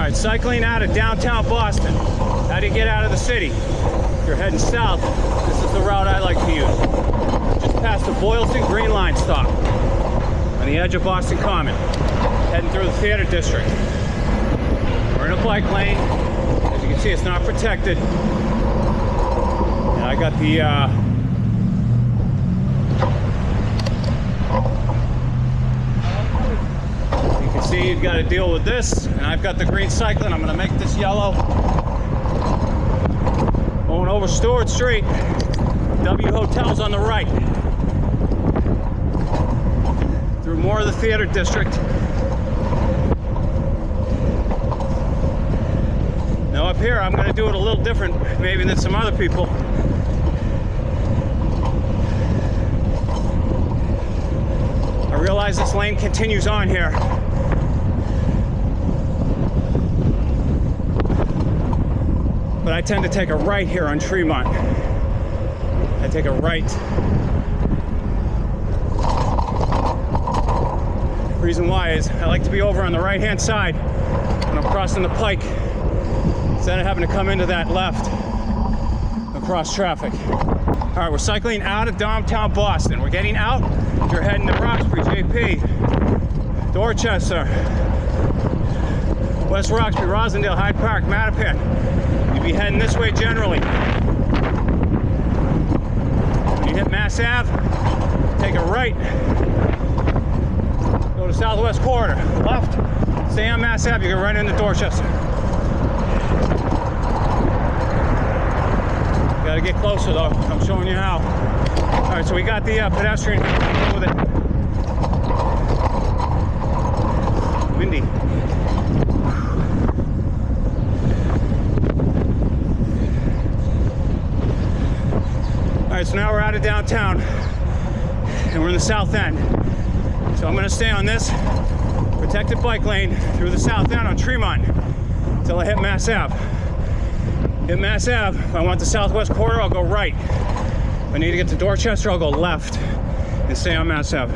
right, cycling out of downtown Boston. How do you get out of the city? If you're heading south, this is the route I like to use. Just past the Boylston Green Line stop on the edge of Boston Common, heading through the theater district. We're in a bike lane. As you can see, it's not protected. And I got the see, you've got to deal with this, and I've got the green cycling. I'm going to make this yellow. Going over Stewart Street. W Hotel's on the right. Through more of the theater district. Now up here, I'm going to do it a little different maybe than some other people. I realize this lane continues on here. But I tend to take a right here on Tremont. I take a right. The reason why is I like to be over on the right-hand side when I'm crossing the pike, instead of having to come into that left across traffic. All right, we're cycling out of downtown Boston. We're getting out. You're heading to Roxbury, JP, Dorchester, West Roxbury, Rosendale, Hyde Park, Mattapan. You'll be heading this way generally. When you hit Mass Ave, take a right. Go to Southwest Corridor. Left, stay on Mass Ave, you go right into Dorchester. You gotta get closer though, I'm showing you how. All right, so we got the pedestrian with it. Windy. All right, so now we're out of downtown and we're in the south end. So I'm gonna stay on this protected bike lane through the south end on Tremont until I hit Mass Ave. Hit Mass Ave, if I want the Southwest Corridor, I'll go right. If I need to get to Dorchester, I'll go left and stay on Mass Ave.